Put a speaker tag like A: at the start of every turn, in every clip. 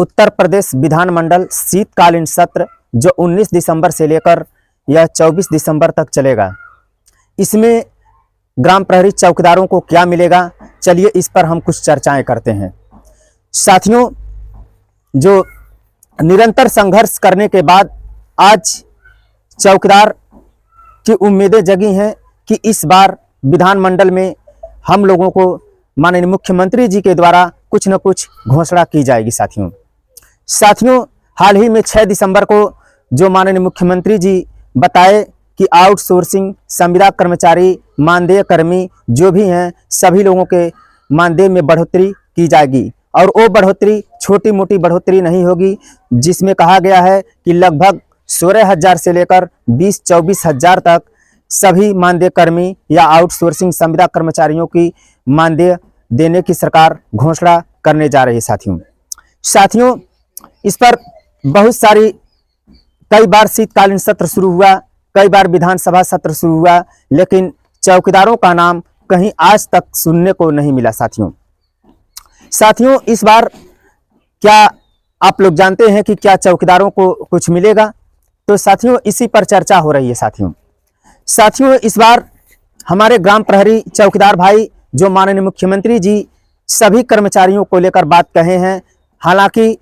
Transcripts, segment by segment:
A: उत्तर प्रदेश विधानमंडल शीतकालीन सत्र जो 19 दिसंबर से लेकर यह 24 दिसंबर तक चलेगा। इसमें ग्राम प्रहरी चौकीदारों को क्या मिलेगा, चलिए इस पर हम कुछ चर्चाएं करते हैं। साथियों, जो निरंतर संघर्ष करने के बाद आज चौकीदार की उम्मीदें जगी हैं कि इस बार विधानमंडल में हम लोगों को माननीय मुख्यमंत्री जी के द्वारा कुछ न कुछ घोषणा की जाएगी। साथियों, हाल ही में 6 दिसंबर को जो माननीय मुख्यमंत्री जी बताए कि आउटसोर्सिंग संविदा कर्मचारी, मानदेय कर्मी जो भी हैं सभी लोगों के मानदेय में बढ़ोतरी की जाएगी और वो बढ़ोतरी छोटी मोटी बढ़ोतरी नहीं होगी, जिसमें कहा गया है कि लगभग 16,000 से लेकर 20-24 हज़ार तक सभी मानदेय कर्मी या आउटसोर्सिंग संविदा कर्मचारियों की मानदेय देने की सरकार घोषणा करने जा रही है। साथियों, इस पर बहुत सारी कई बार शीतकालीन सत्र शुरू हुआ, कई बार विधानसभा सत्र शुरू हुआ, लेकिन चौकीदारों का नाम कहीं आज तक सुनने को नहीं मिला। साथियों, इस बार क्या आप लोग जानते हैं कि क्या चौकीदारों को कुछ मिलेगा? तो साथियों, इसी पर चर्चा हो रही है। साथियों, इस बार हमारे ग्राम प्रहरी चौकीदार भाई जो माननीय मुख्यमंत्री जी सभी कर्मचारियों को लेकर बात कहे हैं, हालांकि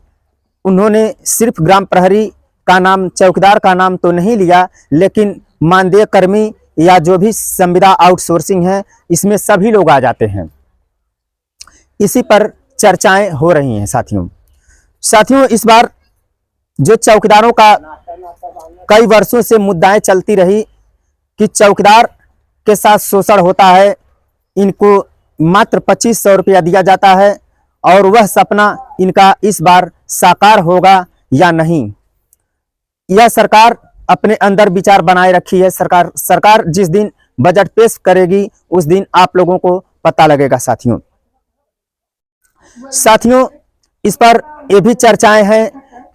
A: उन्होंने सिर्फ ग्राम प्रहरी का नाम, चौकीदार का नाम तो नहीं लिया, लेकिन मानदेय कर्मी या जो भी संविदा आउटसोर्सिंग है इसमें सभी लोग आ जाते हैं। इसी पर चर्चाएं हो रही हैं। साथियों, इस बार जो चौकीदारों का कई वर्षों से मुद्दाएं चलती रही कि चौकीदार के साथ शोषण होता है, इनको मात्र 2500 रुपया दिया जाता है और वह सपना इनका इस बार साकार होगा या नहीं, यह सरकार अपने अंदर विचार बनाए रखी है। सरकार जिस दिन बजट पेश करेगी उस दिन आप लोगों को पता लगेगा। साथियों, इस पर यह भी चर्चाएं हैं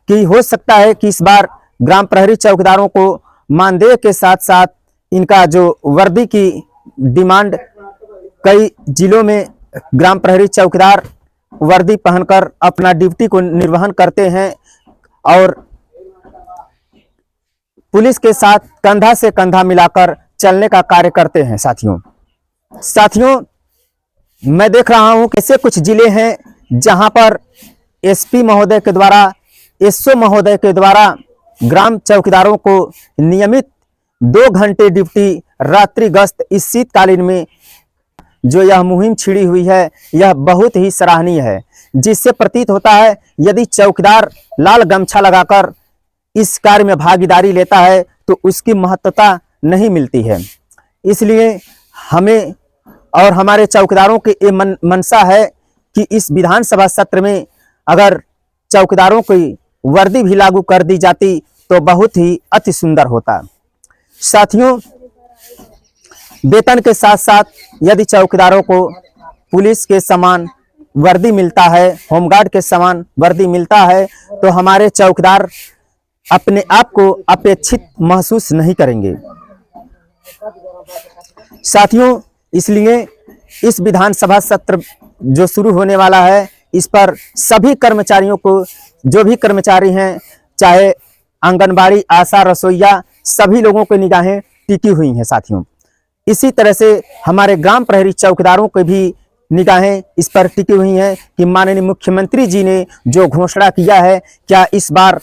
A: कि हो सकता है कि इस बार ग्राम प्रहरी चौकीदारों को मानदेय के साथ साथ इनका जो वर्दी की डिमांड, कई जिलों में ग्राम प्रहरी चौकीदार वर्दी पहनकर अपना ड्यूटी को निर्वहन करते हैं और पुलिस के साथ कंधा से कंधा मिलाकर चलने का कार्य करते हैं। साथियों, मैं देख रहा हूं कि ऐसे कुछ जिले हैं जहां पर एसपी महोदय के द्वारा, एसओ महोदय के द्वारा ग्राम चौकीदारों को नियमित 2 घंटे ड्यूटी, रात्रि गश्त, इस शीतकालीन में जो यह मुहिम छिड़ी हुई है यह बहुत ही सराहनीय है, जिससे प्रतीत होता है यदि चौकीदार लाल गमछा लगाकर इस कार्य में भागीदारी लेता है तो उसकी महत्वता नहीं मिलती है। इसलिए हमें और हमारे चौकीदारों की ये मनसा है कि इस विधानसभा सत्र में अगर चौकीदारों की वर्दी भी लागू कर दी जाती तो बहुत ही अति सुंदर होता। साथियों, वेतन के साथ साथ यदि चौकीदारों को पुलिस के समान वर्दी मिलता है, होमगार्ड के समान वर्दी मिलता है, तो हमारे चौकीदार अपने आप को अपेक्षित महसूस नहीं करेंगे। साथियों, इसलिए इस विधानसभा सत्र जो शुरू होने वाला है इस पर सभी कर्मचारियों को, जो भी कर्मचारी हैं, चाहे आंगनबाड़ी, आशा, रसोईया, सभी लोगों की निगाहें टिकी हुई हैं। साथियों, इसी तरह से हमारे ग्राम प्रहरी चौकीदारों की भी निगाहें इस पर टिकी हुई हैं कि माननीय मुख्यमंत्री जी ने जो घोषणा किया है, क्या इस बार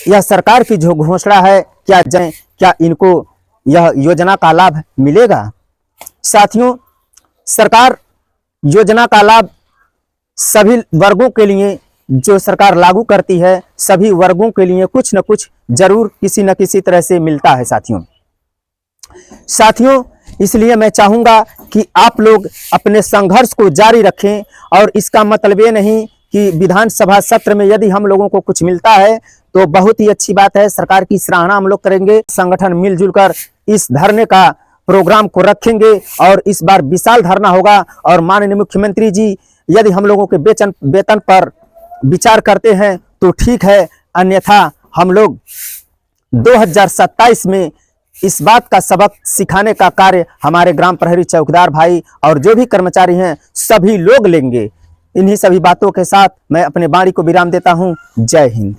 A: यह सरकार की जो घोषणा है क्या इनको यह योजना का लाभ मिलेगा? साथियों, सरकार योजना का लाभ सभी वर्गों के लिए जो सरकार लागू करती है, सभी वर्गों के लिए कुछ न कुछ जरूर किसी न किसी तरह से मिलता है। साथियों, इसलिए मैं चाहूंगा कि आप लोग अपने संघर्ष को जारी रखें और इसका मतलब ये नहीं कि विधानसभा सत्र में यदि हम लोगों को कुछ मिलता है तो बहुत ही अच्छी बात है, सरकार की सराहना हम लोग करेंगे। संगठन मिलजुल कर इस धरने का प्रोग्राम को रखेंगे और इस बार विशाल धरना होगा और माननीय मुख्यमंत्री जी यदि हम लोगों के वेतन पर विचार करते हैं तो ठीक है, अन्यथा हम लोग 2027 में इस बात का सबक सिखाने का कार्य हमारे ग्राम प्रहरी चौकीदार भाई और जो भी कर्मचारी हैं सभी लोग लेंगे। इन्हीं सभी बातों के साथ मैं अपने वाणी को विराम देता हूँ। जय हिंद।